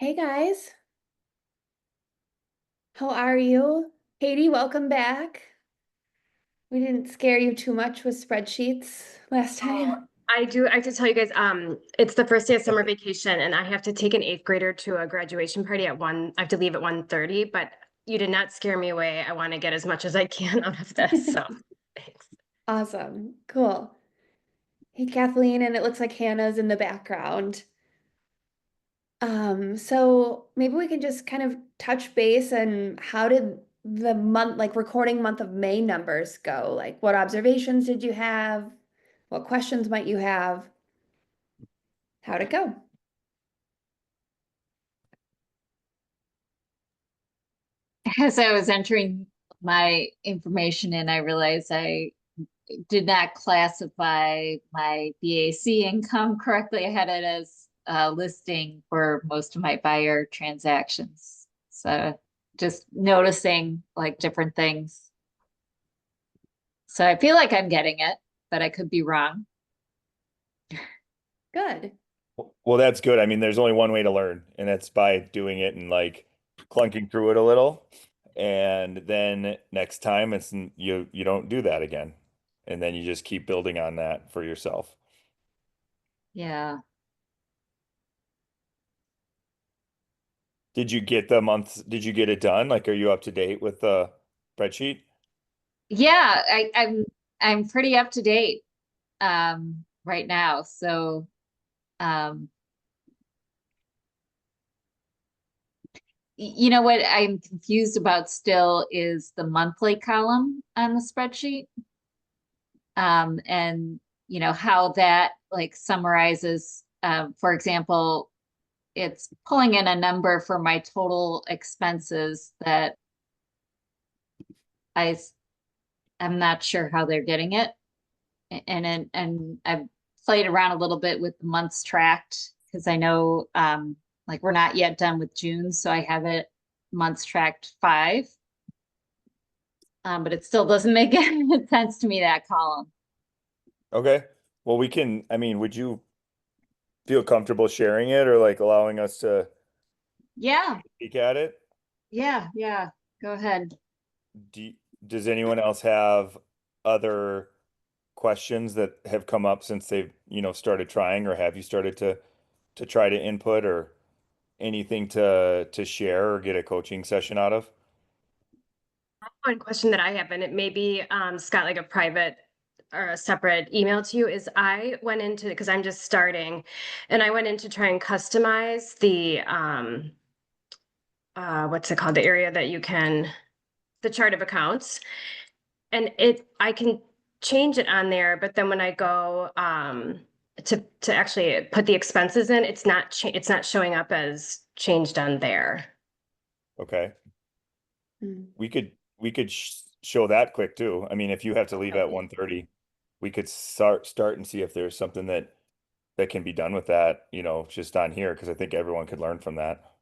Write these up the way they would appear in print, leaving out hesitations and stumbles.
Hey guys, how are you? Katie, welcome back. We didn't scare you too much with spreadsheets last Oh, time. I do. I have to tell you guys, it's the first day of summer vacation, and I have to take an eighth grader to a graduation party at one. I have to leave at 1:30, but you did not scare me away. I want to get as much as I can out of this. So thanks. Awesome. Cool. Hey Kathleen, and it looks like Hannah's in the background. So maybe we can just kind of touch base and how did the month, like recording month of May numbers go? Like what observations did you have? What questions might you have? How'd it go? As I was entering my information in, I realized I did not classify my BAC income correctly. I had it as a listing for most of my buyer transactions. So just noticing like different things. So I feel like I'm getting it, but I could be wrong. Good. Well, that's good. I mean, there's only one way to learn, and that's by doing it and like clunking through it a little. And then next time you don't do that again. And then you just keep building on that for yourself. Yeah. Did you get the month? Did you get it done? Like, are you up to date with the spreadsheet? Yeah, I'm pretty up to date right now. So um you know what I'm confused about still is the monthly column on the spreadsheet. And how that like summarizes, for example, it's pulling in a number for my total expenses that I I'm not sure how they're getting it. And I've played around a little bit with the months tracked because I know like we're not yet done with June, so I have it months tracked 5. But it still doesn't make any sense to me, that column. Okay. Well, I mean, would you feel comfortable sharing it or like allowing us to Yeah, peek at it? yeah. Go ahead. Do, does anyone else have other questions that have come up since they've, started trying, or have you started to try to input or anything to share or get a coaching session out of? One question that I have, and it may be Scott, like a private or a separate email to you, is I went into because I'm just starting, and I went in to try and customize the what's it called? The area that you can the chart of accounts. And I can change it on there, but then when I go to actually put the expenses in, it's not showing up as changed on there. Okay. Mm. We could show that quick too. I mean, if you have to leave at Okay. 1:30, we could start and see if there's something that can be done with that, just on here, because I think everyone could learn from that.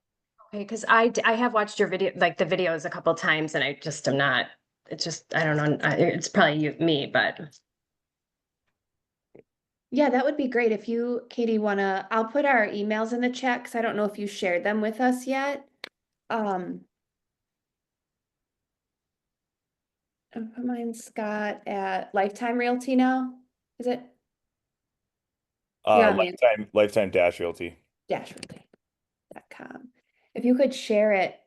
Okay, because I have watched your video, like the videos a couple times, and I just am not. It's just I don't know. It's probably me, but Yeah, that would be great if you, Katie, I'll put our emails in the chat because I don't know if you shared them with us yet. Um, and put mine, Scott, at Lifetime Realty now. Is it? You're on the Lifetime Dash Realty. dashrealty.com. If you could share it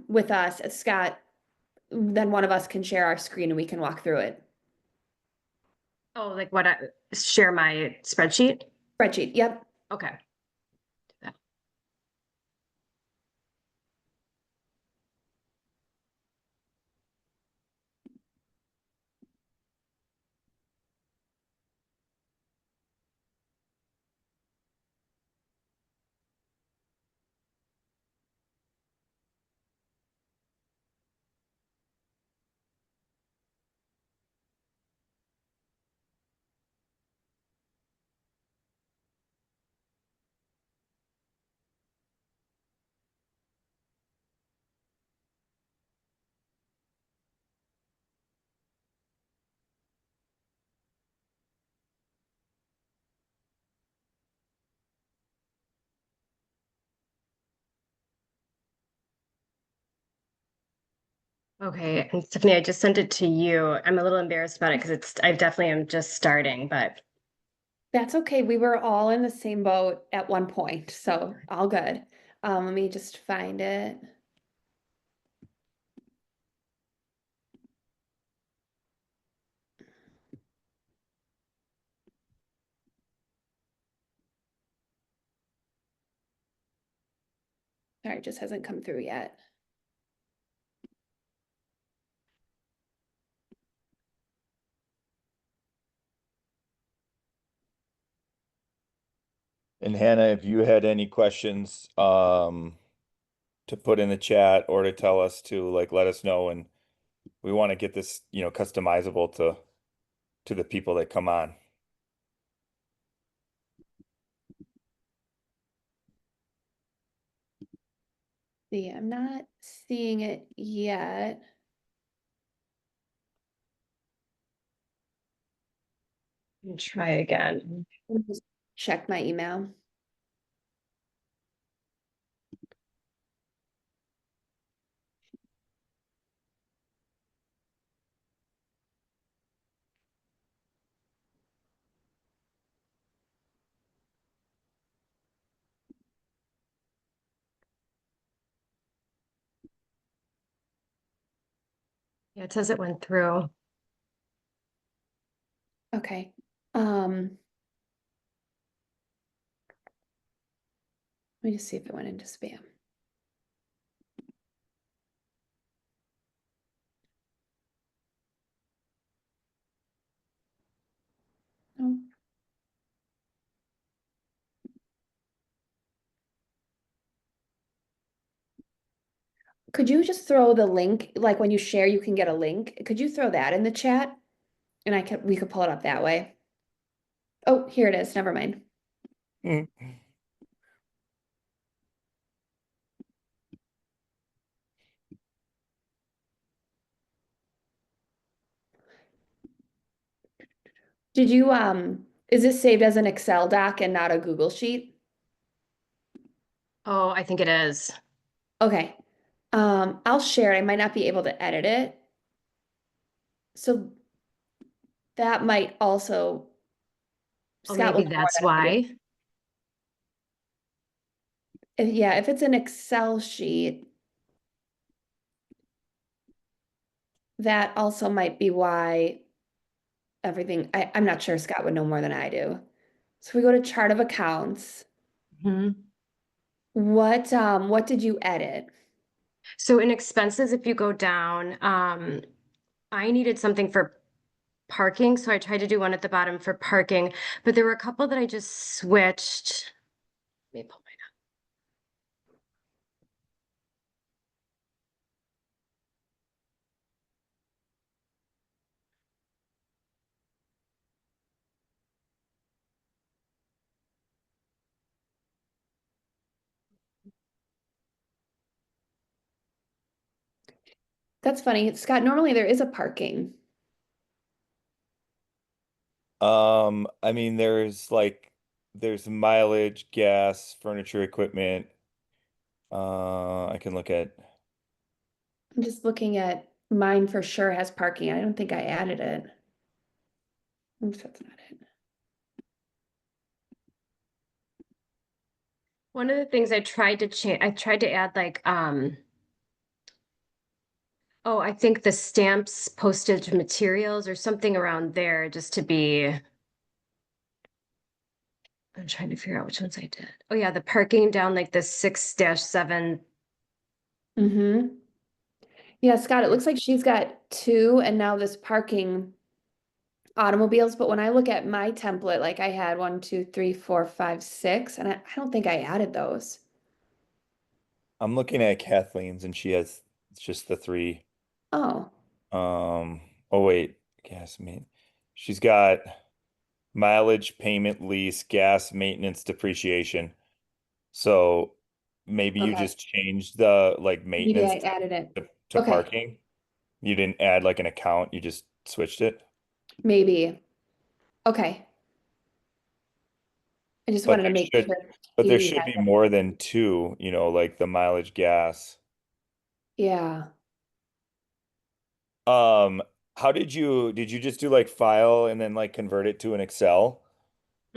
with us, Scott, then one of us can share our screen and we can walk through it. oh, like what I share my spreadsheet. Spreadsheet, yep. Okay. Okay, and Stephanie, I just sent it to you. I'm a little embarrassed about it because I definitely am just starting, but That's okay. We were all in the same boat at one point, so all good. Let me just find it. Sorry, it just hasn't come through yet. And Hannah, if you had any questions, to put in the chat or to tell us to like let us know, and we want to get this, customizable to the people that come on. See, I'm not seeing it yet. try again. Let me just check my email. Yeah, it says it went through. Okay. Let me just see if it went into spam. Oh. Could you just throw the link, like when you share, you can get a link. Could you throw that in the chat? And we could pull it up that way. Oh, here it is. Never mind. Mm. Did you, is this saved as an Excel doc and not a Google Sheet? Oh, I think it is. Okay. I'll share it. I might not be able to edit it. So that might also, Oh, Scott will maybe know more that's than I do. why. Yeah, if it's an Excel sheet, that also might be why everything, I'm not sure Scott would know more than I do. So we go to chart of accounts. Mhm. What did you edit? So in expenses, if you go down, I needed something for parking, so I tried to do one at the bottom for parking, but there were a couple that I just switched. Let me pull my That's funny. Scott, normally there is a parking. I mean, there's mileage, gas, furniture, equipment. I can look at. I'm just looking at mine for sure has parking. I don't think I added it. Oops, that's not it. One of the things I tried to change, I tried to add like, oh, I think the stamps, postage materials or something around there just to be, I'm trying to figure out which ones I did. Oh yeah, the parking down like the 6-7. Mm-hmm. Yeah, Scott, it looks like she's got two and now this parking automobiles. But when I look at my template, like I had 1, 2, 3, 4, 5, 6, and I don't think I added those. I'm looking at Kathleen's, and she has it's just the three. Oh, Oh wait, gas mean. She's got mileage, payment, lease, gas, maintenance, depreciation. So maybe you okay. just changed the like Maybe maintenance I added it. to Okay, parking. You didn't add like an account, you just switched it. maybe. Okay. I just But wanted to there make should sure but there he should had be it. more than two, like the mileage, gas. Yeah. Um, how did you just do like file and then like convert it to an Excel?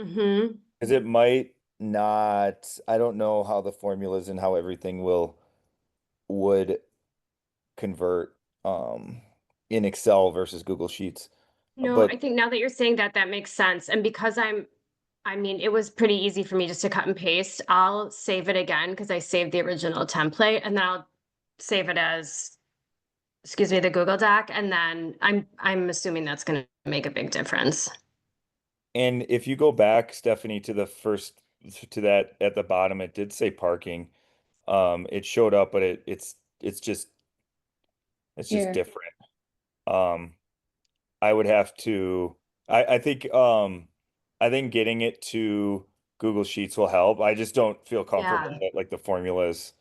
Mm-hmm. Because it might not, I don't know how the formulas and how everything would convert in Excel versus Google Sheets. No, But I think now that you're saying that, that makes sense. And because I mean, it was pretty easy for me just to cut and paste. I'll save it again because I saved the original template and then I'll save it as, excuse me, the Google Doc. And then I'm assuming that's going to make a big difference. and if you go back, Stephanie, to the first to that at the bottom, it did say parking. It showed up, but it's just Here. different. Um, I would have to I I think getting it to Google Sheets will help. I just don't feel comfortable Yeah. that like the formulas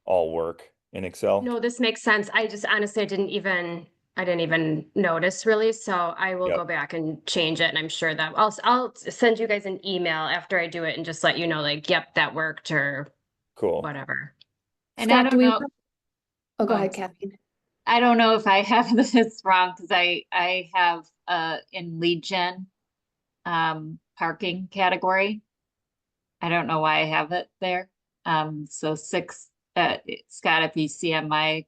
all work in Excel. No, this makes sense. I just honestly I didn't even notice really. So I will Yep. go back and change it. And I'm sure that I'll send you guys an email after I do it and just let you know, like, yep, that worked or Cool. whatever. And I Scott, do don't we, know. oh, go Oh, I'm ahead, sorry. Kathleen. I don't know if I have this wrong because I have in lead gen parking category. I don't know why I have it there. So six, Scott, if you see on my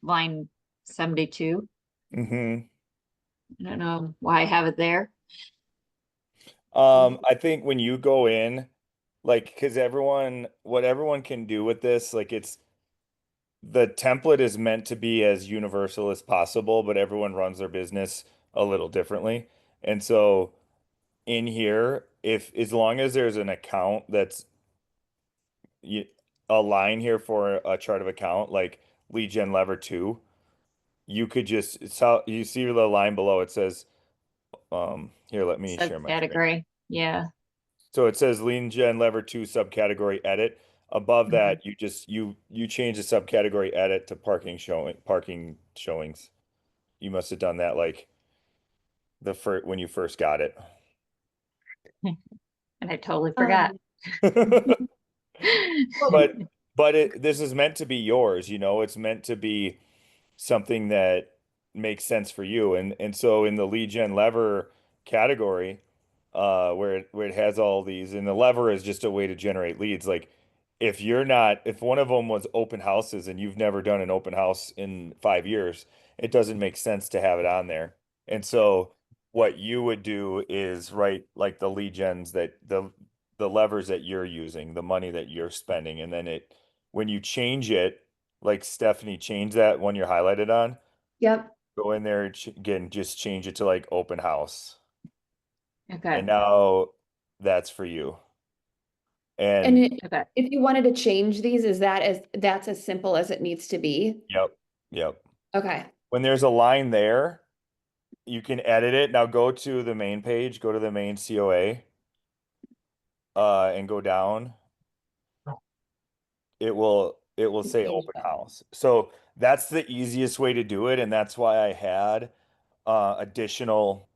line 72, Hmm. I don't know why I have it there. I think when you go in, like, because what everyone can do with this, like, the template is meant to be as universal as possible, but everyone runs their business a little differently. And so in here, if as long as there's an account that's you, a line here for a chart of account, like lead gen lever two, you could just, it's how you see the line below, it says, here, let me share my screen. Subcategory. Yeah. So it says lean gen lever two subcategory edit. Above Mhm. that, you change the subcategory edit to parking showings. You must have done that like the first when you first got it. And I totally forgot. Um, well, But this is meant to be yours, you know, it's meant to be something that makes sense for you. And so in the lead gen lever category, where it has all these, and the lever is just a way to generate leads. Like if one of them was open houses and you've never done an open house in 5 years, it doesn't make sense to have it on there. And so what you would do is write like the lead gens that the levers that you're using, the money that you're spending, and then it when you change it, like Stephanie, change that one you're highlighted on. yep. Go in there again, just change it to like open house. Okay. And now that's for you. And And Okay. if you wanted to change these, that's as simple as it needs to be? yep, yep. Okay. When there's a line there, you can edit it. Now go to the main page, go to the main COA, and go down. It will say Change open that. house. So that's the easiest way to do it, and that's why I had additional,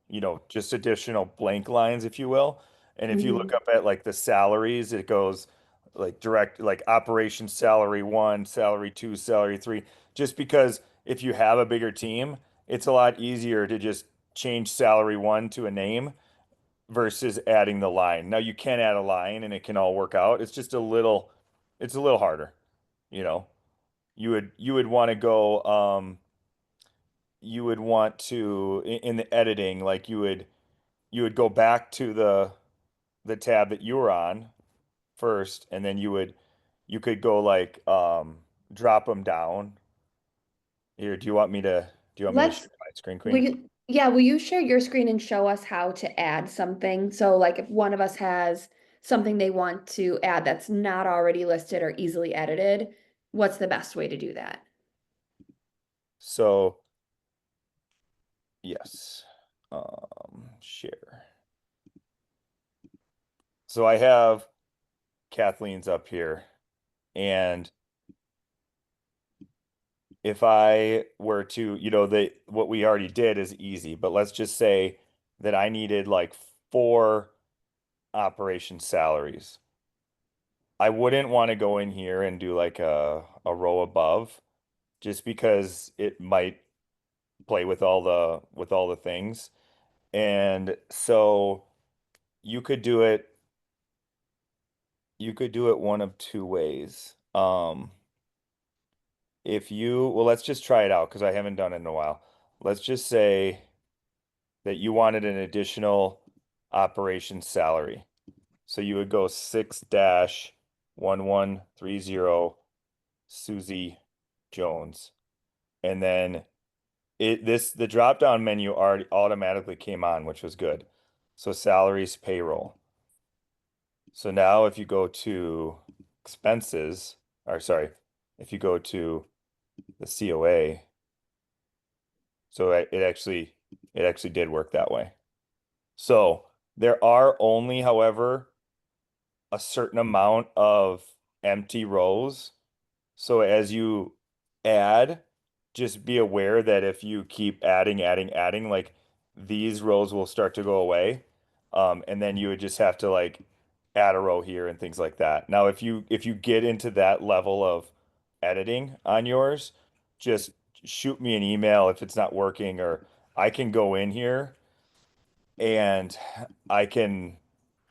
just additional blank lines, if you will. And if you look Mhm. up at like the salaries, it goes like direct, like operations salary one, salary two, salary three. Just because if you have a bigger team, it's a lot easier to just change salary one to a name versus adding the line. Now you can add a line and it can all work out. It's a little harder, you know. You would want to go, you would want to in the editing, like you would go back to the tab that you were on first, and then you could go like drop them down. Here, do you want me to share Let's, my screen will queen? you, yeah, will you share your screen and show us how to add something? So like if one of us has something they want to add that's not already listed or easily edited, what's the best way to do that? So yes, share. So I have Kathleen's up here, and if I were to, what we already did is easy, but let's just say that I needed like four operation salaries. I wouldn't want to go in here and do like a row above just because it might play with all the things. And so you could do it one of two ways. If you, well, let's just try it out because I haven't done it in a while. Let's just say that you wanted an additional operations salary. So you would go 6-1130 Susie Jones. And then the drop down menu already automatically came on, which was good. So salaries, payroll. So now if you go to expenses, or sorry, if you go to the COA, so it actually did work that way. So there are only, however, a certain amount of empty rows. So as you add, just be aware that if you keep adding, like these rows will start to go away. And then you would just have to like add a row here and things like that. Now, if you get into that level of editing on yours, just shoot me an email if it's not working, or I can go in here and I can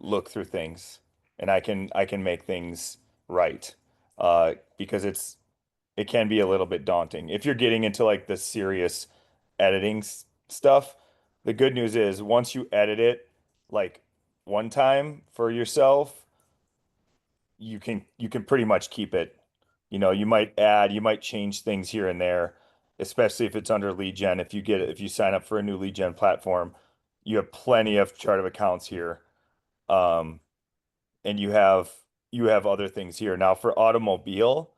look through things and I can make things right. Because it can be a little bit daunting. If you're getting into like the serious editing stuff, the good news is once you edit it like one time for yourself, you can pretty much keep it. You know, you might change things here and there, especially if it's under lead gen. If you sign up for a new lead gen platform, you have plenty of chart of accounts here. Um, and you have other things here. Now for automobile,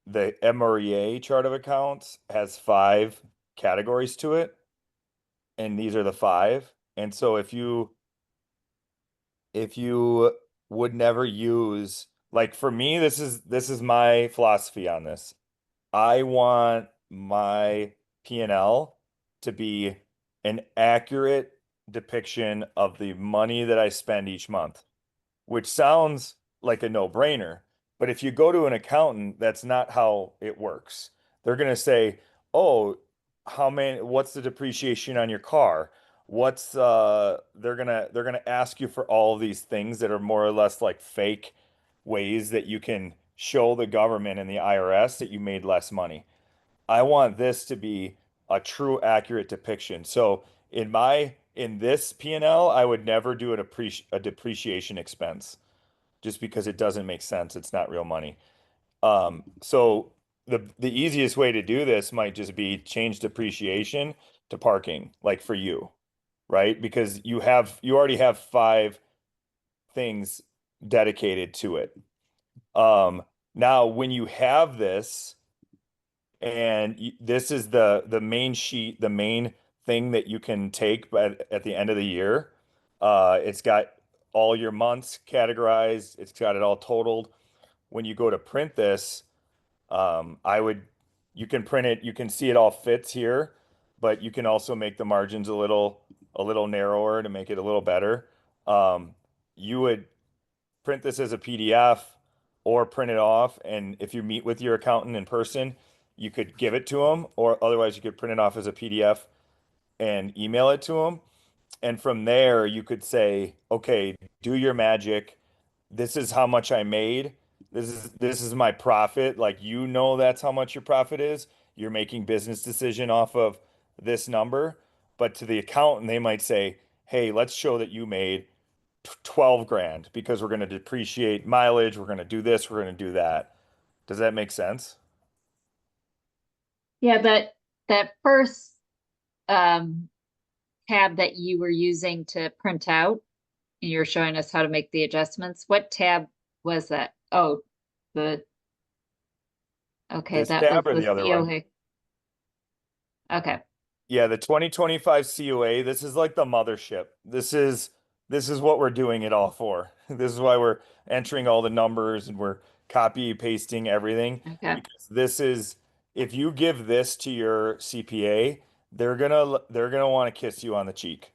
the MREA chart of accounts has 5 categories to it, and these are the 5. And so if you would never use, like for me, this is my philosophy on this. I want my P&L to be an accurate depiction of the money that I spend each month, which sounds like a no-brainer. But if you go to an accountant, that's not how it works. They're going to say, "Oh, what's the depreciation on your car? What's they're gonna ask you for all of these things that are more or less like fake ways that you can show the government and the IRS that you made less money. I want this to be a true accurate depiction. So in this P&L, I would never do a depreciation expense just because it doesn't make sense. It's not real money. So the easiest way to do this might just be change depreciation to parking, like for you, right? Because you already have 5 things dedicated to it. Now when you have this, and this is the main sheet, the main thing that you can take at the end of the year. It's got all your months categorized. It's got it all totaled. When you go to print this, I would, you can print it, you can see it all fits here, but you can also make the margins a little narrower to make it a little better. You would print this as a PDF or print it off. And if you meet with your accountant in person, you could give it to them, or otherwise you could print it off as a PDF and email it to them. And from there, you could say, okay, do your magic. This is how much I made. This is my profit. Like you know that's how much your profit is. You're making business decision off of this number. But to the accountant, they might say, hey, let's show that you made 12 grand because we're going to depreciate mileage. We're going to do this. We're going to do that. Does that make sense? Yeah, that first um tab that you were using to print out, and you're showing us how to make the adjustments. What tab was that? Oh, the okay, This that was tab or the the other one? COA. Okay. Yeah, the 2025 COA, this is like the mothership. This is what we're doing it all for. This is why we're entering all the numbers and we're copy pasting everything Okay. because this is if you give this to your CPA, they're gonna want to kiss you on the cheek.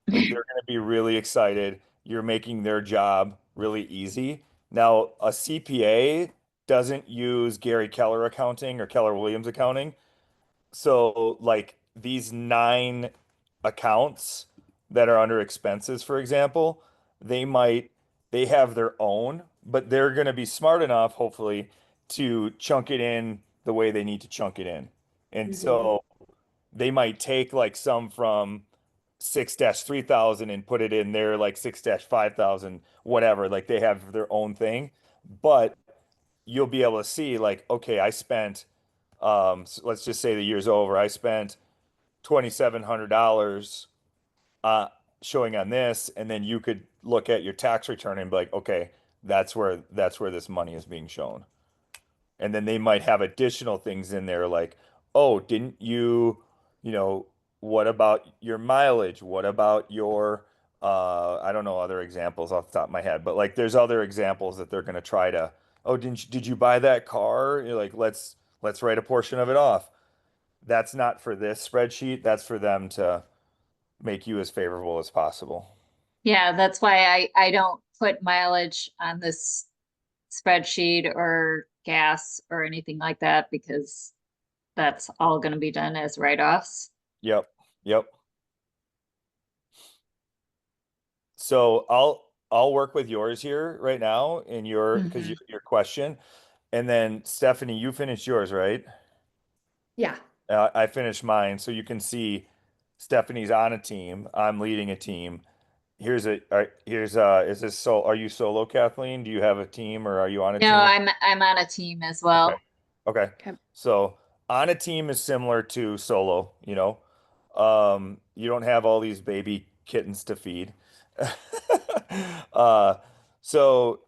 Like they're gonna be really excited. You're making their job really easy. Now, a CPA doesn't use Gary Keller accounting or Keller Williams accounting. So like these 9 accounts that are under expenses, for example, they might they have their own, but they're going to be smart enough, hopefully, to chunk it in the way they need to chunk it in. And Mhm. so they might take like some from 6-3000 and put it in there like 6-5000, whatever. Like they have their own thing, but you'll be able to see like, okay, I spent, so let's just say the year's over. I spent $2,700 uh, showing on this, and then you could look at your tax return and be like, okay, that's where this money is being shown. And then they might have additional things in there like, oh, didn't you, you know, what about your mileage? What about your, I don't know other examples off the top of my head, but like there's other examples that they're going to try to, oh, did you buy that car? You're like, let's write a portion of it off. That's not for this spreadsheet. That's for them to make you as favorable as possible. Yeah, that's why I don't put mileage on this spreadsheet or gas or anything like that because that's all going to be done as write-offs. Yep. Yep. So I'll work with yours here right now in your because Hmm. your question, and then Stephanie, you finished yours, right? Yeah. I finished mine, so you can see Stephanie's on a team. I'm leading a team. Is this so? Are you solo, Kathleen? Do you have a team or are you on a No, team? I'm on a team as Okay. well. Okay. Okay. So on a team is similar to solo, you know. You don't have all these baby kittens to feed. Uh, so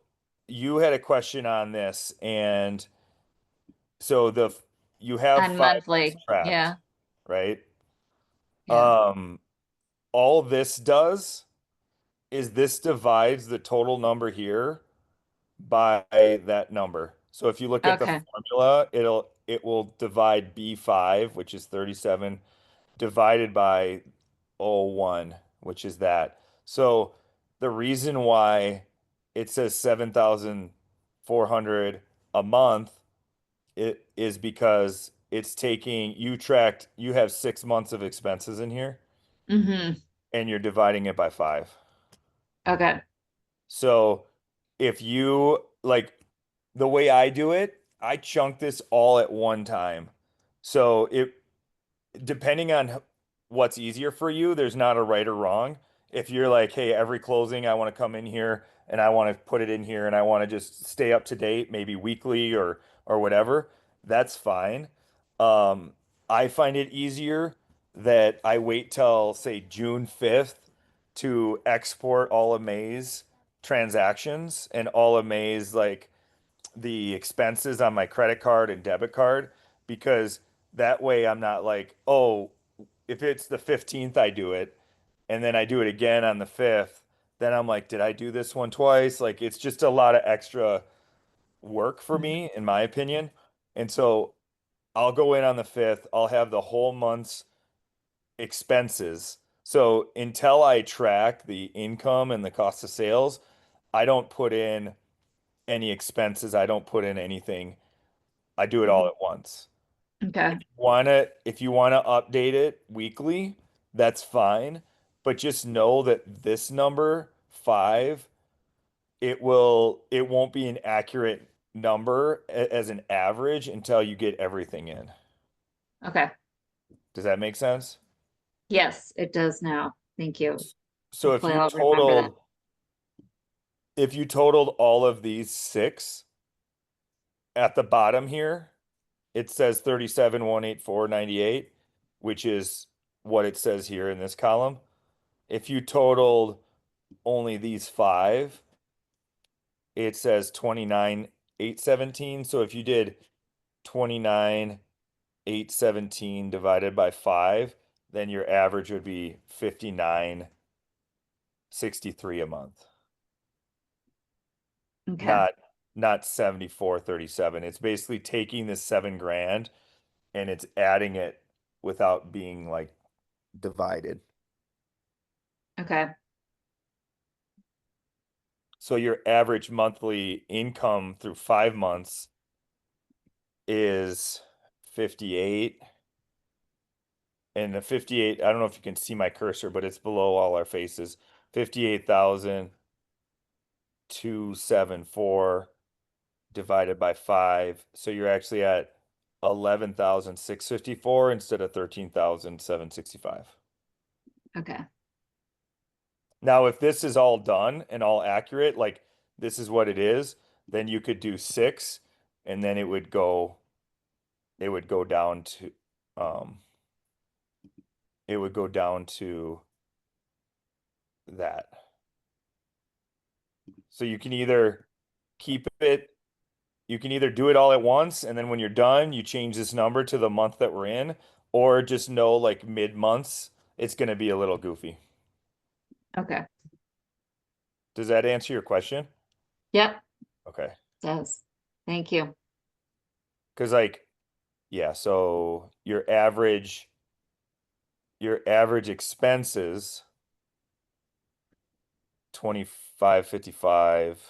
you had a question on this, and so you have On 5 months monthly. tracked, Yeah. right? Yeah. Um, all this does is this divides the total number here by that number. So if you look at the Okay. formula, it will divide B5, which is 37, divided by 0.1, which is that. So the reason why it says 7,400 a month it is because it's taking you have 6 months of expenses in here Hmm. and you're dividing it by 5. Okay. So if you like the way I do it, I chunk this all at one time. So it depending on what's easier for you, there's not a right or wrong. If you're like, hey, every closing, I want to come in here and I want to put it in here and I want to just stay up to date, maybe weekly or whatever, that's fine. Um, I find it easier that I wait till say June 5th to export all of May's transactions and all of May's like the expenses on my credit card and debit card because that way I'm not like, oh, if it's the 15th I do it and then I do it again on the 5th, then I'm like, did I do this one twice? Like it's just a lot of extra work for me in my opinion. And so I'll go in on the 5th, I'll have the whole month's expenses. So until I track the income and the cost of sales, I don't put in any expenses. I don't put in anything. I do it all at once. Okay. If you wanna update it weekly, that's fine. But just know that this number 5, it won't be an accurate number as an average until you get everything in. Okay. Does that make sense? Yes, it does now. Thank you. So Hopefully I'll remember that. if you totaled all of these 6 at the bottom here, it says 37,184.98, which is what it says here in this column. If you totaled only these 5, it says 29,817. So if you did 29,817 divided by 5, then your average would be 59.63 a month. Okay. Not not 74.37. It's basically taking this 7 grand and it's adding it without being like divided. Okay. So your average monthly income through 5 months is 58. And the 58, I don't know if you can see my cursor, but it's below all our faces. 58,274 divided by 5. So you're actually at 11,654 instead of 13,765. Okay. Now, if this is all done and all accurate, like this is what it is, then you could do 6 and then it would go down to um it would go down to that. So you can either keep it, you can either do it all at once, and then when you're done, you change this number to the month that we're in, or just know like mid-months, it's going to be a little goofy. Okay. Does that answer your question? Yep, Okay. does. Thank you. Because like, yeah, so your average expenses 2555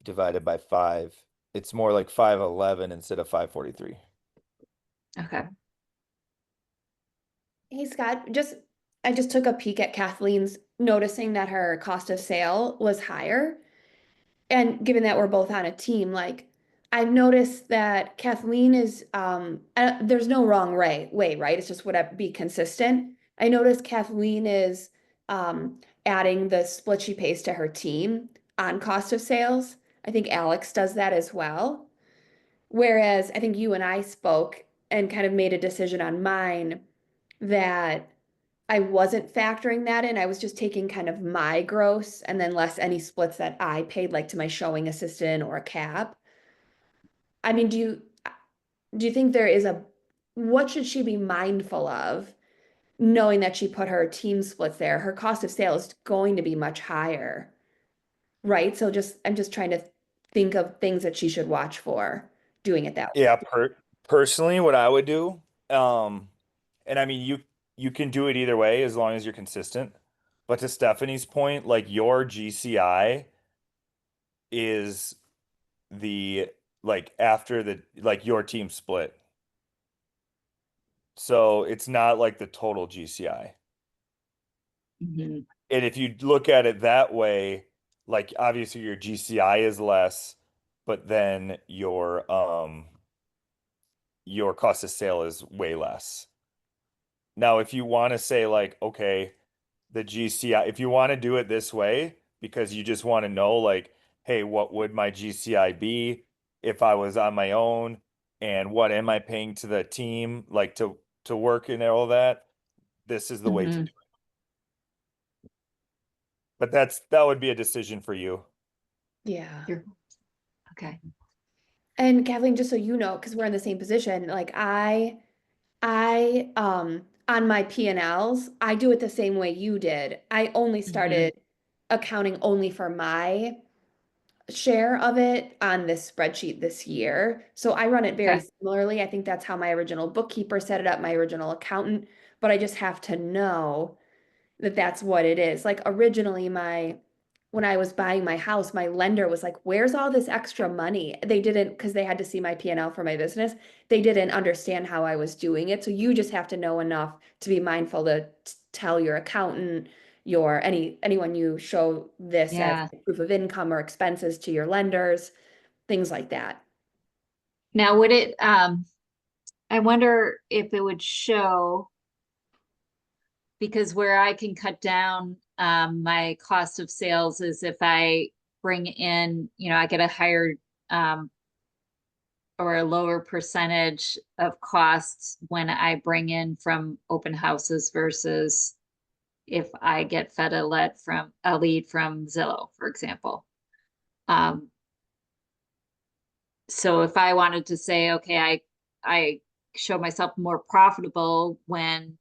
divided by 5. It's more like 511 instead of 543. Okay. Hey Scott, I just took a peek at Kathleen's, noticing that her cost of sale was higher. And given that we're both on a team, like I've noticed that Kathleen is there's no wrong way, right? It's just would be consistent. I noticed Kathleen is adding the split she pays to her team on cost of sales. I think Alex does that as well. Whereas I think you and I spoke and kind of made a decision on mine that I wasn't factoring that in. I was just taking kind of my gross and then less any splits that I paid, like to my showing assistant or a cap. I mean, do you think there is what should she be mindful of, knowing that she put her team splits there? Her cost of sale is going to be much higher, right? So I'm just trying to think of things that she should watch for doing it that way. Yeah, personally, what I would do, and I mean you can do it either way as long as you're consistent. But to Stephanie's point, like your GCI is the like after the like your team split. So it's not like the total GCI. Mhm. And if you look at it that way, like obviously your GCI is less, but then your cost of sale is way less. Now, if you want to say like, okay, the GCI, if you want to do it this way because you just want to know like, hey, what would my GCI be if I was on my own and what am I paying to the team like to work and all that, this is the way to do Mhm. it. But that would be a decision for you. Yeah. You're okay. And Kathleen, just so you know, because we're in the same position, like I on my P&Ls, I do it the same way you did. I only Mhm. started accounting only for my share of it on this spreadsheet this year. So I run it very Okay. similarly. I think that's how my original bookkeeper set it up, my original accountant, but I just have to know that that's what it is. Like originally when I was buying my house, my lender was like, "Where's all this extra money?" They didn't, because they had to see my P&L for my business. They didn't understand how I was doing it. So you just have to know enough to be mindful to tell your accountant, anyone you show this as Yeah. proof of income or expenses to your lenders, things like that. Now, would it, I wonder if it would show, because where I can cut down my cost of sales is if I bring in, I get a higher um, or a lower percentage of costs when I bring in from open houses versus if I get fed a lead from Zillow, for example. Um, so if I wanted to say, okay, I show myself more profitable when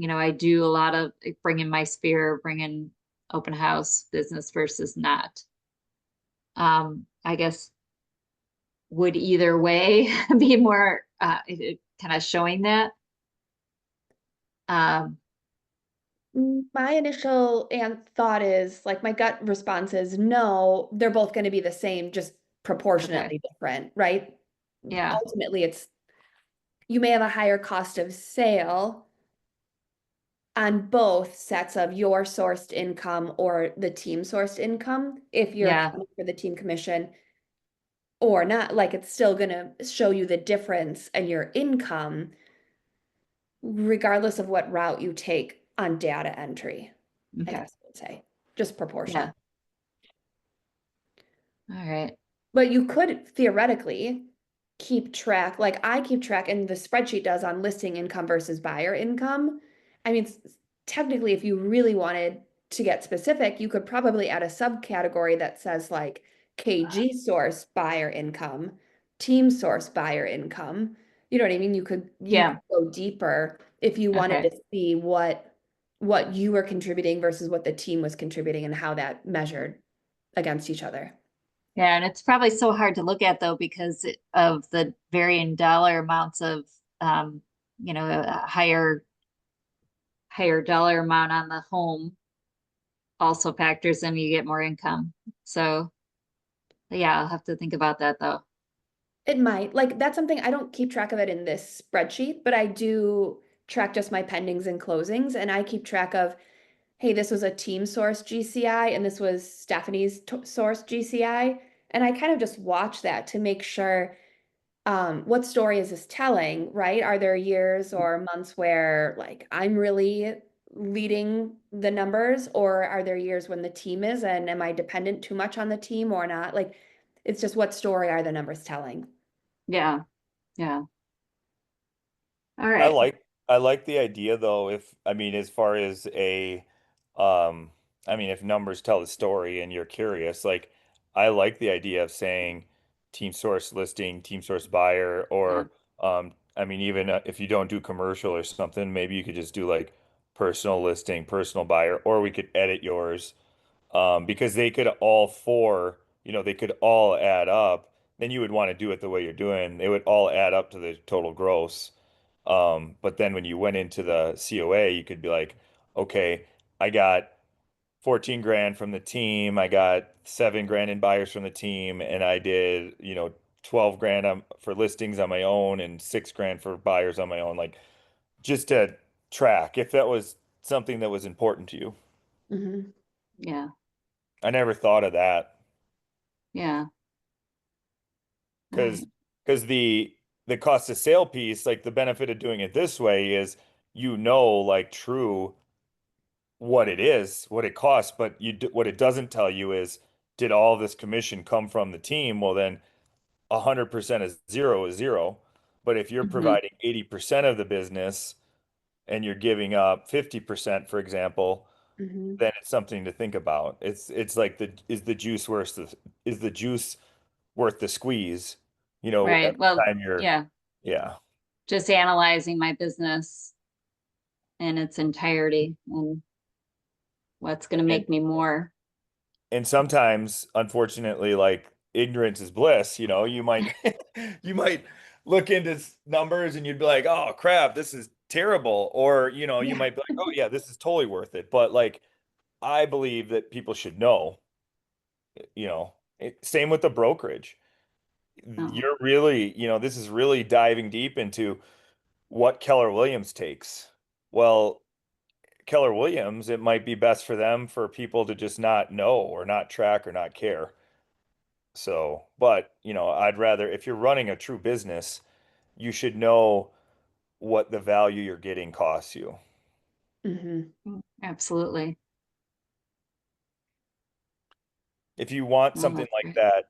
I do a lot of bring in my sphere, bring in open house business versus not. I guess would either way be more kind of showing that. Um, My initial and thought is like my gut response is no, they're both going to be the same, just okay, proportionately different, right? yeah, Ultimately, it's you may have a higher cost of sale on both sets of your sourced income or the team sourced income if you're Yeah, accounting for the team commission or not. Like it's still gonna show you the difference in your income regardless of what route you take on data entry, I okay, guess I would say, just yeah, proportional. all right, But you could theoretically keep track, like I keep track, and the spreadsheet does on listing income versus buyer income. I mean, technically, if you really wanted to get specific, you could probably add a subcategory that says like KG source buyer income, team source buyer income. You know what I mean? You could yeah, go deeper if you wanted okay. to see what you were contributing versus what the team was contributing and how that measured against each other. Yeah, and it's probably so hard to look at though because of the varying dollar amounts of a higher dollar amount on the home also factors in you get more income. So yeah, I'll have to think about that though. It might. Like that's something I don't keep track of it in this spreadsheet, but I do track just my pendings and closings, and I keep track of, hey, this was a team source GCI and this was Stephanie's source GCI, and I kind of just watch that to make sure what story is this telling, right? Are there years or months where like I'm really leading the numbers, or are there years when the team is, and am I dependent too much on the team or not? Like it's just what story are the numbers telling? Yeah, yeah. All I right. like I like the idea though, if I mean as far as um I mean if numbers tell the story and you're curious, like I like the idea of saying team source listing, team source buyer, Yeah. or I mean even if you don't do commercial or something, maybe you could just do like personal listing, personal buyer, or we could edit yours because they could all four, they could all add up. Then you would want to do it the way you're doing. They would all add up to the total gross. But then when you went into the COA, you could be like, okay, I got 14 grand from the team, I got 7 grand in buyers from the team, and I did, 12 grand for listings on my own and 6 grand for buyers on my own. Like just to track if that was something that was important to you. Mhm. Yeah. I never thought of that. Yeah. All Because right. because the cost of sale piece, like the benefit of doing it this way is like true what it is, what it costs, but what it doesn't tell you is did all this commission come from the team? Well, then 100% of zero is zero. But if you're Hmm. providing 80% of the business and you're giving up 50%, for example, Mhm. then it's something to think about. It's like is the juice worth the squeeze? Right. Every Well, time you're, yeah, yeah. just analyzing my business in its entirety and what's going to And make me more. and sometimes, unfortunately, like ignorance is bliss, you might you might look into numbers and you'd be like, "Oh crap, this is terrible." Or, you Yeah. might be like, "Oh yeah, this is totally worth it." But like I believe that people should know, same with the brokerage. Oh, You're really, this is really diving deep into what Keller Williams takes. Well, Keller Williams, it might be best for them for people to just not know or not track or not care. So, but, I'd rather, if you're running a true business, you should know what the value you're getting costs you. Mhm. absolutely. If you want Oh, something that's like great. that,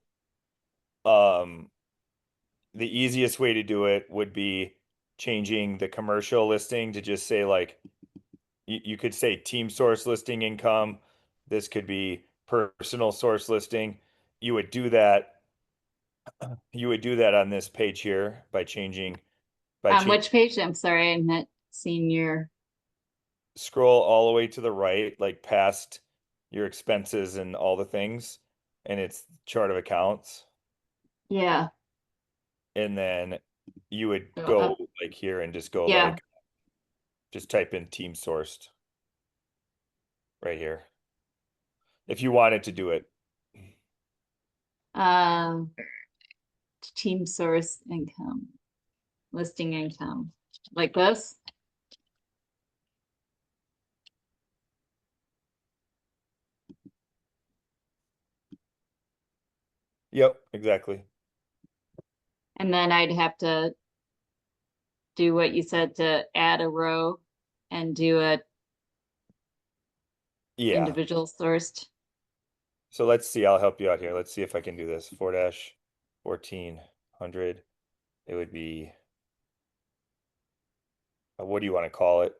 the easiest way to do it would be changing the commercial listing to just say like you could say team source listing income. This could be personal source listing. You would do that. You would do that on this page here by On changing which page? I'm sorry, I'm not seeing your. scroll all the way to the right, like past your expenses and all the things, and it's chart of accounts. Yeah. And then you would Go go up. like here and just go Yeah. like just type in team sourced right here if you wanted to do it. Um, team source income listing income, like this. Yep, exactly. And then I'd have to do what you said to add a row and do a Yeah. individual sourced. So let's see, I'll help you out here. Let's see if I can do this. 4-1400. It would be, what do you want to call it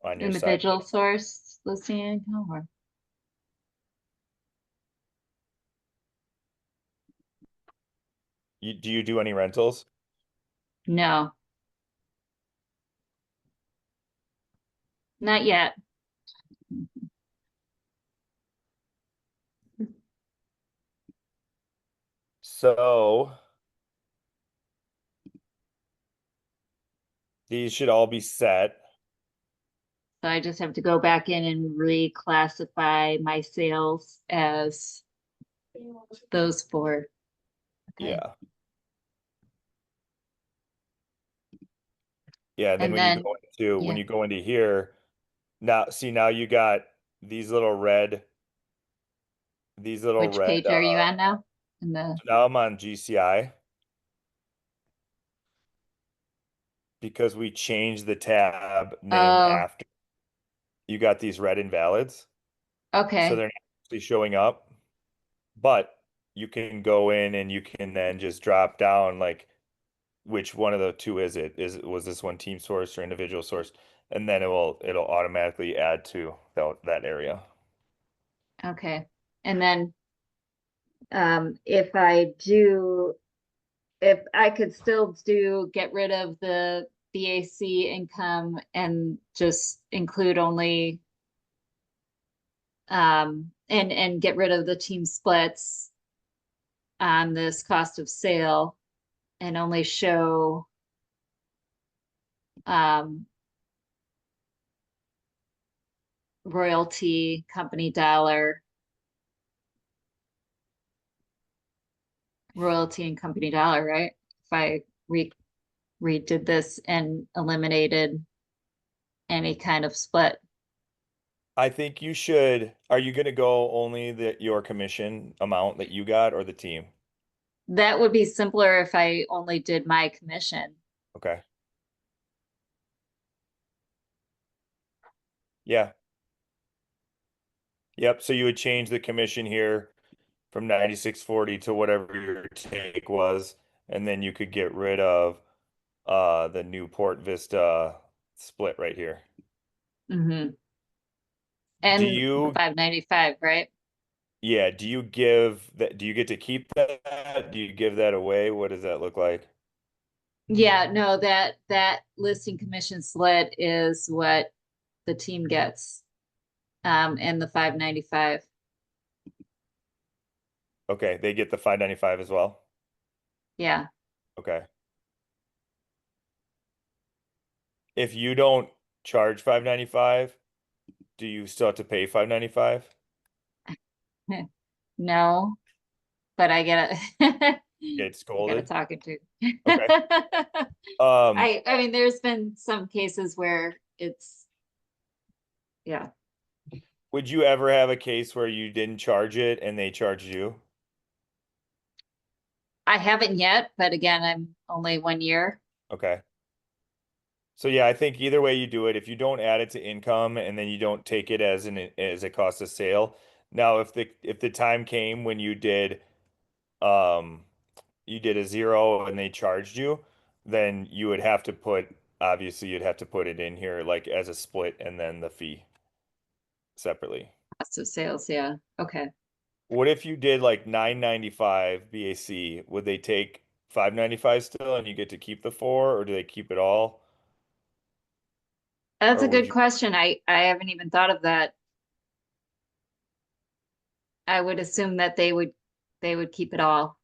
on your side? Individual source listing income or Do you do any rentals? no, not yet. So these should all be set. So I just have to go back in and reclassify my sales as those four. Okay. Yeah. Yeah, and then And then, when yeah, you go into here, now see now you got these little red which page are you uh on now? In the, now I'm on GCI because we changed the tab name oh, after you got these red invalids. So okay, they're not actually showing up, but you can go in and you can then just drop down like which one of the two is it? Was this one team source or individual source? And then it'll automatically add to that area. okay. And then, if I do, if I could still get rid of the BAC income and just include only, and get rid of the team splits on this cost of sale and only show, um, royalty company dollar, royalty and company dollar, right? If I redid this and eliminated any kind of split. I think you should. Are you going to go only your commission amount that you got or the team? That would be simpler if I only did my commission. Okay. Yeah. Yep. So you would change the commission here from 96.40 to whatever your take was, and then you could get rid of the Newport Vista split right here. Mm-hmm. Do And the you 595, right? Yeah, do you get to keep that? Do you give that away? What does that look like? Yeah, no, that listing commission split is what the team gets. And the 595. Okay, they get the 595 as well. Yeah. Okay. If you don't charge 595, do you still have to pay 595? No, but I get it. Get I got to scolded? talk it to. Okay. Um, I mean, there's been some cases where it's, yeah, would you ever have a case where you didn't charge it and they charged you? I haven't yet, but again, I'm only 1 year. Okay. So yeah, I think either way you do it, if you don't add it to income and then you don't take it as a cost of sale. Now, if the time came when um you did a zero and they charged you, then you would have to obviously you'd have to put it in here like as a split and then the fee separately. Cost of sales, yeah. Okay. What if you did like 995 BAC? Would they take 595 still and you get to keep the four, or do they keep it all? That's Or a would good you question. I haven't even thought of that. I would assume that they would keep it all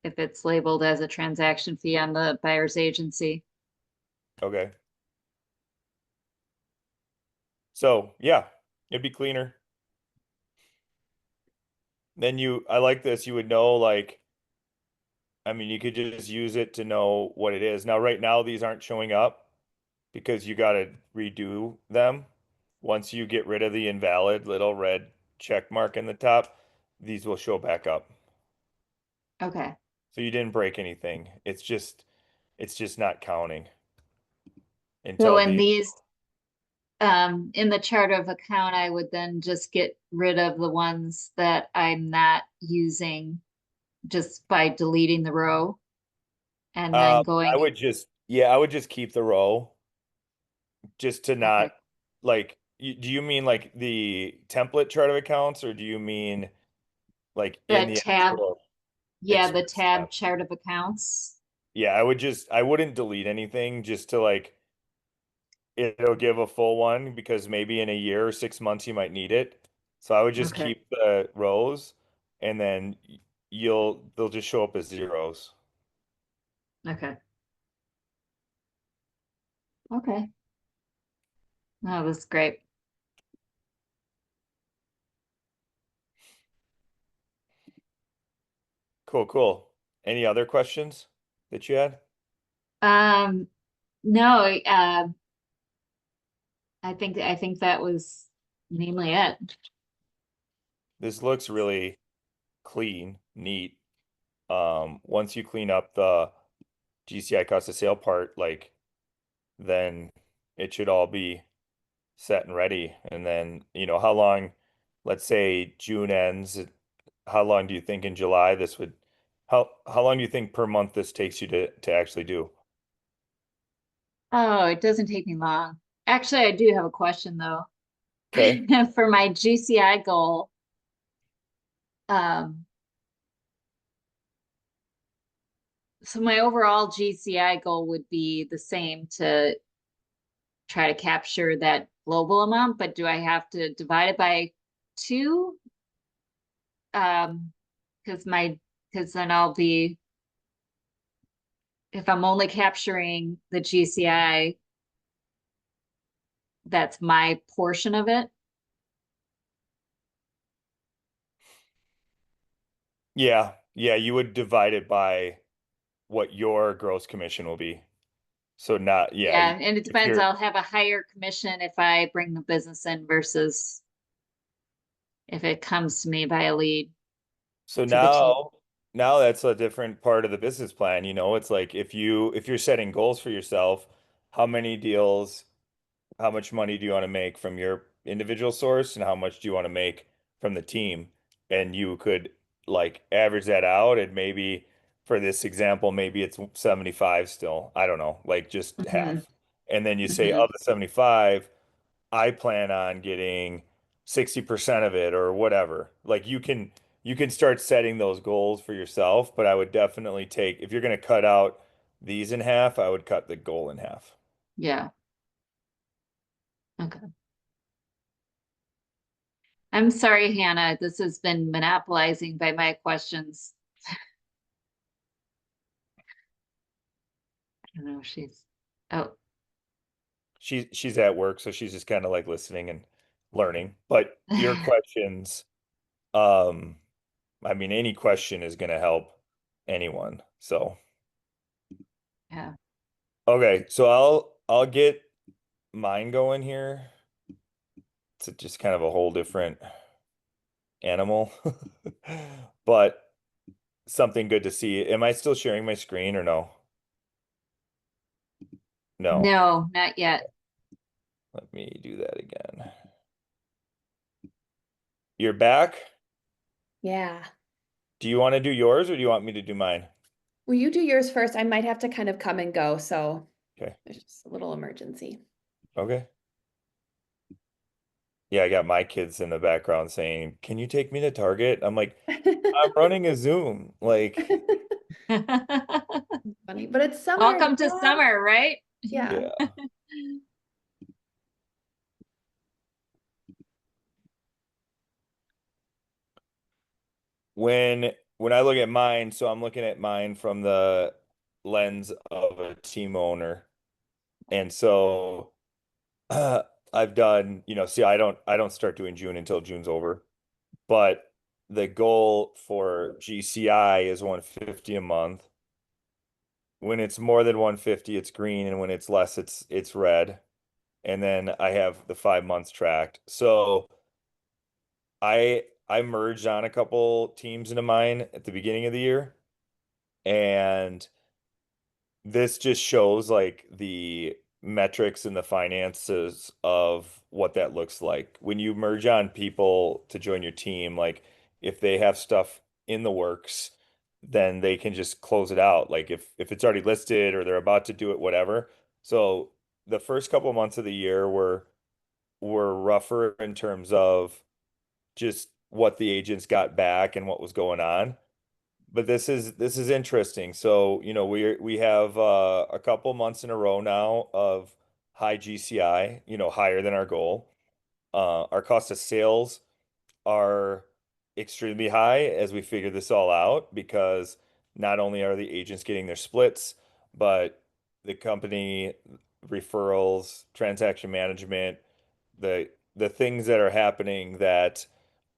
if it's labeled as a transaction fee on the buyer's agency. Okay. So yeah, it'd be cleaner. Then I like this, you would know like I mean, you could just use it to know what it is. Now, right now, these aren't showing up because you got to redo them. Once you get rid of the invalid little red check mark in the top, these will show back up. Okay. So you didn't break anything. It's just not counting So until in the these, in the chart of account, I would then just get rid of the ones that I'm not using just by deleting the row and then I going, would just yeah, I would just keep the row just to not okay, like do you mean like the template chart of accounts or do you mean like in the the tab, actual yeah, the expense tab? tab chart of accounts. Yeah, I wouldn't delete anything just to like it'll give a full one because maybe in a year or 6 months you might need it. So I would just Okay, keep the rows and then they'll just show up as zeros. okay, okay. Oh, that's great. Cool, cool. Any other questions that you had? Um, no, I think that was mainly it. This looks really clean, neat. Once you clean up the GCI cost of sale part, like then it should all be set and ready. And then, how long, let's say June ends, how long do you think in July this would, how long do you think per month this takes you to actually do? Oh, it doesn't take me long. Actually, I do have a question though. Okay. For my GCI goal, um, so my overall GCI goal would be the same to try to capture that global amount, but do I have to divide it by two? Um, because then I'll be, if I'm only capturing the GCI, that's my portion of it. Yeah. Yeah. You would divide it by what your gross commission will be. So not, yeah, Yeah, and it if depends. you're, I'll have a higher commission if I bring the business in versus if it comes to me by a lead so to the team. now that's a different part of the business plan, it's like if you're setting goals for yourself, how many deals, how much money do you want to make from your individual source and how much do you want to make from the team? And you could like average that out and maybe for this example, maybe it's 75 still. I don't know, like just Hmm. half. And then you say Hmm. of the 75, I plan on getting 60% of it or whatever. Like you can start setting those goals for yourself, but I would definitely take if you're going to cut out these in half, I would cut the goal in half. Yeah. Okay. I'm sorry, Hannah. This has been monopolizing by my questions. I don't know. She's, oh, She's at work, so she's just kind of like listening and learning. But your questions, um, I mean, any question is going to help anyone. So, yeah. okay, so I'll get mine going here. It's just kind of a whole different animal, but something good to see. Am I still sharing my screen or no? No. No, not yet. Let me do that again. You're back. Yeah. Do you want to do yours or do you want me to do mine? Will you do yours first? I might have to kind of come and go, so Okay. there's just a little emergency. Okay. Yeah, I got my kids in the background saying, "Can you take me to Target?" I'm like, "I'm running a Zoom." Like, Funny, but it's summer, Welcome to Dad. summer, right? Yeah. yeah. When I look at mine, so I'm looking at mine from the lens of a team owner. And so I've done, see, I don't start doing June until June's over. But the goal for GCI is 150 a month. when it's more than 150, it's green, and when it's less, it's red. And then I have the 5 months tracked. So I merged on a couple teams into mine at the beginning of the year, and this just shows like the metrics and the finances of what that looks like. When you merge on people to join your team, like if they have stuff in the works, then they can just close it out. Like if it's already listed or they're about to do it, whatever. So the first couple months of the year were rougher in terms of just what the agents got back and what was going on. But this is interesting. So, we have a couple months in a row now of high GCI, higher than our goal. Our cost of sales are extremely high as we figure this all out because not only are the agents getting their splits, but the company referrals, transaction management, the things that are happening that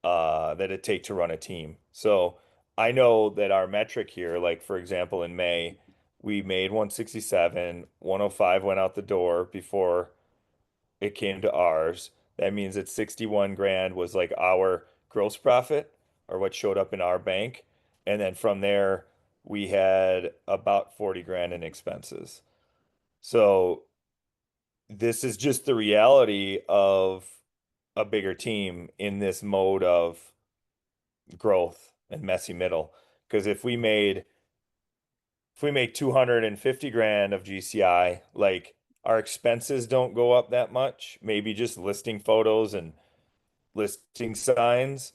it take to run a team. So I know that our metric here, like for example, in May, we made 167, 105 went out the door before it came to ours. That means that 61 grand was like our gross profit or what showed up in our bank. And then from there, we had about 40 grand in expenses. So this is just the reality of a bigger team in this mode of growth and messy middle. Because if we make 250 grand of GCI, like our expenses don't go up that much, maybe just listing photos and listing signs.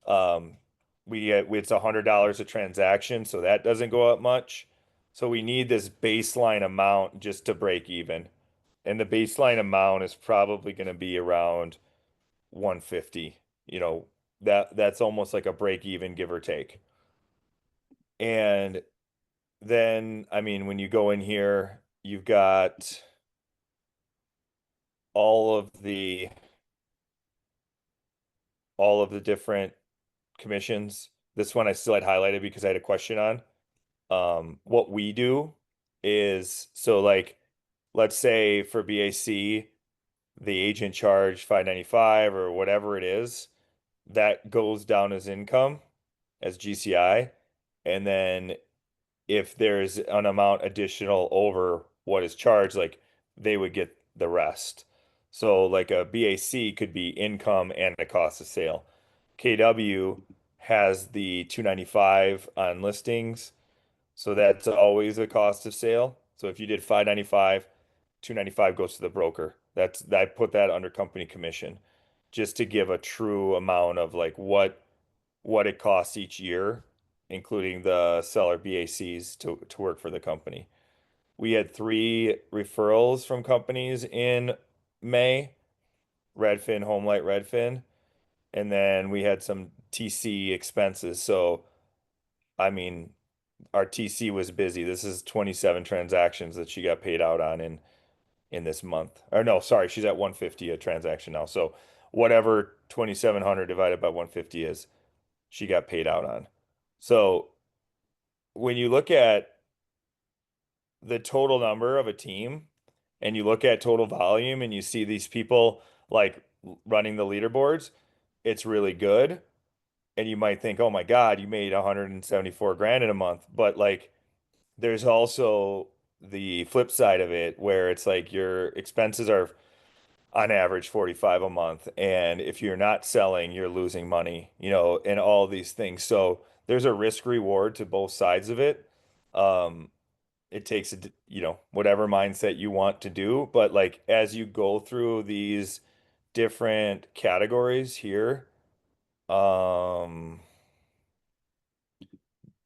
Um, it's $100 a transaction, so that doesn't go up much. So we need this baseline amount just to break even. And the baseline amount is probably going to be around 150. That's almost like a break even, give or take. And then, I mean, when you go in here, you've got all of the all of the different commissions. This one I still had highlighted because I had a question on. What we do is so like let's say for BAC, the agent charged 595 or whatever it is, that goes down as income as GCI. And then if there's an amount additional over what is charged, like they would get the rest. So like a BAC could be income and a cost of sale. KW has the 295 on listings, so that's always a cost of sale. So if you did 595, 295 goes to the broker. I put that under company commission just to give a true amount of like what it costs each year, including the seller BACs to work for the company. We had 3 referrals from companies in May, Redfin, Homelight, Redfin, and then we had some TC expenses. So, I mean, our TC was busy. This is 27 transactions that she got paid out on in this month. Or no, sorry, she's at 150 a transaction now. So, whatever 2700 divided by 150 is, she got paid out on. So when you look at the total number of a team and you look at total volume and you see these people like running the leaderboards, it's really good. And you might think, oh my God, you made 174 grand in a month. But like there's also the flip side of it where it's like your expenses are on average 45 a month. And if you're not selling, you're losing money, and all these things. So there's a risk reward to both sides of it. Um, it takes whatever mindset you want to do. But like as you go through these different categories here, um,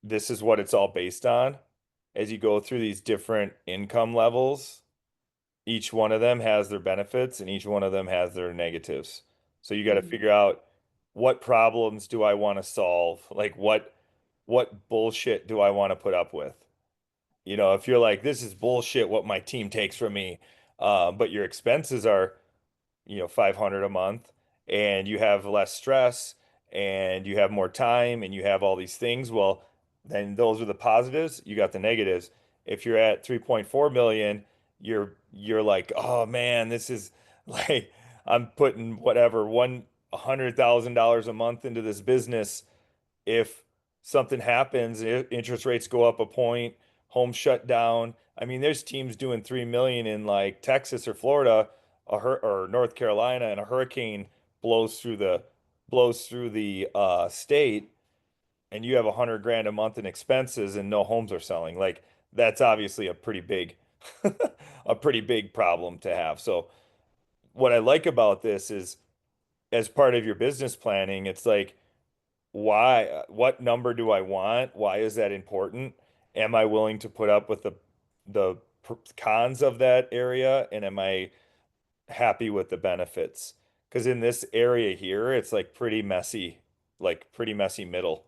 this is what it's all based on. As you go through these different income levels, each one of them has their benefits and each one of them has their negatives. So you got to figure out what problems do I want to solve? Like what bullshit do I want to put up with? If you're like, this is bullshit what my team takes from me, but your expenses are, 500 a month and you have less stress and you have more time and you have all these things, well, then those are the positives. You got the negatives. If you're at 3.4 million, you're like, oh man, this is like I'm putting whatever $100,000 a month into this business. If something happens, interest rates go up a point, homes shut down. I mean, there's teams doing 3 million in like Texas or Florida, or North Carolina, and a hurricane blows through the state, and you have 100 grand a month in expenses and no homes are selling. Like that's obviously a pretty big a pretty big problem to have. So what I like about this is as part of your business planning, it's like why, what number do I want? Why is that important? Am I willing to put up with the cons of that area? And am I happy with the benefits? Because in this area here, it's like pretty messy middle.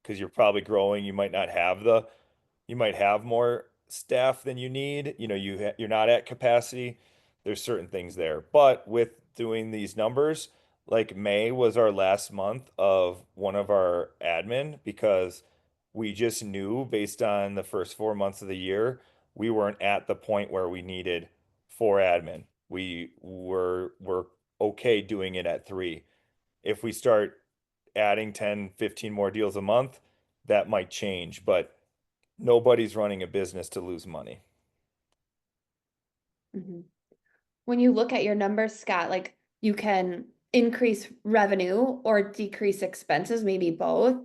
Because you're probably growing, you might have more staff than you need. You know, you're not at capacity. There's certain things there. But with doing these numbers, like May was our last month of one of our admin because we just knew based on the first 4 months of the year, we weren't at the point where we needed 4 admin. We're okay doing it at 3. If we start adding 10, 15 more deals a month, that might change, but nobody's running a business to lose money. Mhm. When you look at your numbers, Scott, like you can increase revenue or decrease expenses, maybe both.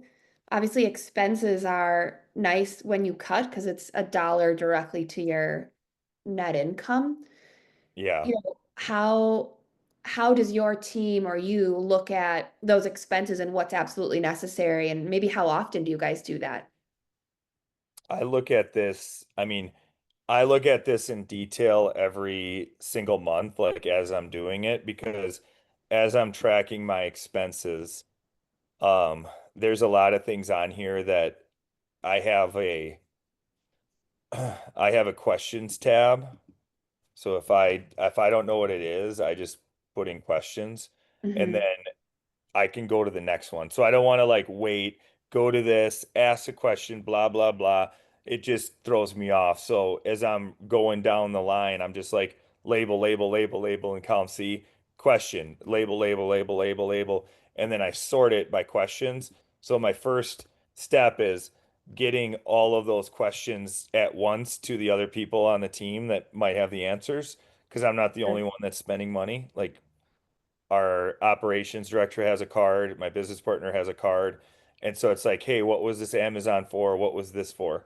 Obviously, expenses are nice when you cut because it's a dollar directly to your net income. Yeah. You know, how does your team or you look at those expenses and what's absolutely necessary, and maybe how often do you guys do that? I look at this, I mean, I look at this in detail every single month, like as I'm doing it, because as I'm tracking my expenses, there's a lot of things on here that I have a I have a questions tab. So if I don't know what it is, I just put in questions. And then Hmm. I can go to the next one. So I don't want to like wait, go to this, ask a question, blah, blah, blah. It just throws me off. So as I'm going down the line, I'm just like label, label, label, label, and column C, question, label, label, label, label, label. And then I sort it by questions. So my first step is getting all of those questions at once to the other people on the team that might have the answers, because I'm not the only one that's spending money. Like our operations director has a card, my business partner has a card. And so it's like, hey, what was this Amazon for? What was this for?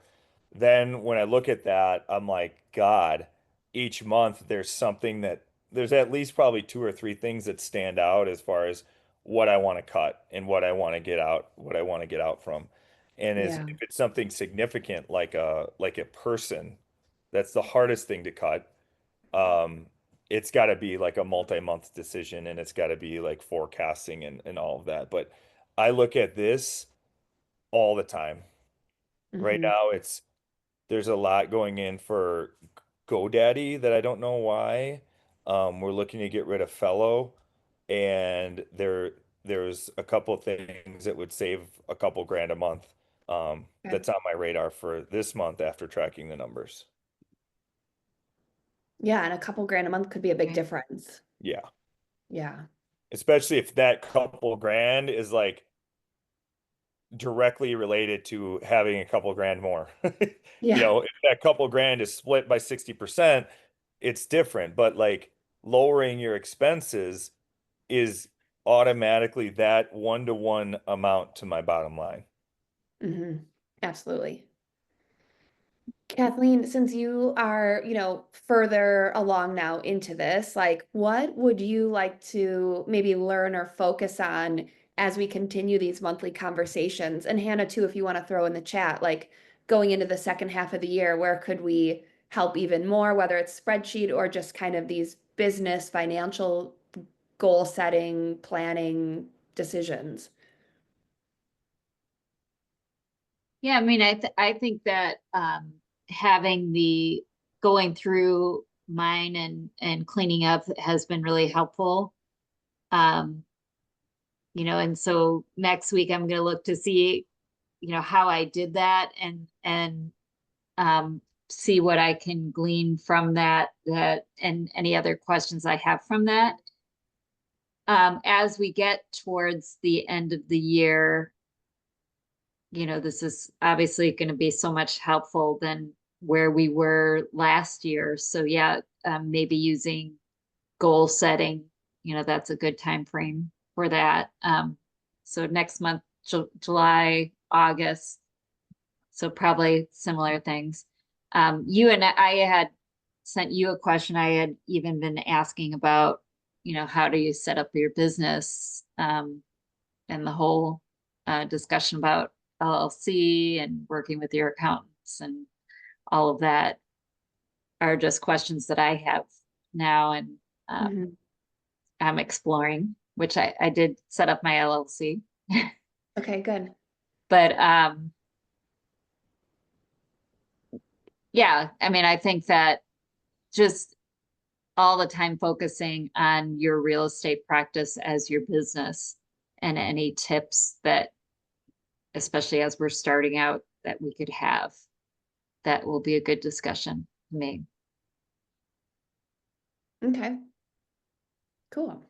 Then when I look at that, I'm like, God, each month there's at least probably 2 or 3 things that stand out as far as what I want to cut and what I want to get out from. And as Yeah. if it's something significant like a person, that's the hardest thing to cut. um, it's got to be like a multi-month decision and it's got to be like forecasting and all of that. But I look at this all the time. Right Hmm. now, there's a lot going in for GoDaddy that I don't know why. We're looking to get rid of Fellow, and there's a couple things that would save a couple grand a month. That's on my radar for this month after tracking the numbers. Yeah, and a couple grand a month could be a big Okay. difference. Yeah. Yeah. Especially if that couple grand is like directly related to having a couple grand more. You Yeah. know, if that couple grand is split by 60%, it's different. But like lowering your expenses is automatically that 1-to-1 amount to my bottom line. Hmm. Absolutely. Kathleen, since you are, further along now into this, like what would you like to maybe learn or focus on as we continue these monthly conversations? And Hannah, too, if you want to throw in the chat, like going into the second half of the year, where could we help even more, whether it's spreadsheet or just kind of these business, financial goal setting, planning decisions? Yeah, I mean, I think that having the going through mine and cleaning up has been really helpful. Um, and so next week I'm going to look to see, how I did that and see what I can glean from that, and any other questions I have from that. As we get towards the end of the year, this is obviously going to be so much helpful than where we were last year. So yeah, maybe using goal setting, that's a good time frame for that. So next month, July, August. So probably similar things. You and I had sent you a question. I had even been asking about, how do you set up your business? And the whole discussion about LLC and working with your accountants and all of that are just questions that I have now, and I'm exploring, which I did set up my LLC. Okay, good. But yeah, I mean, I think that just all the time focusing on your real estate practice as your business, and any tips that, especially as we're starting out, that we could have, that will be a good discussion to me. Okay. Cool.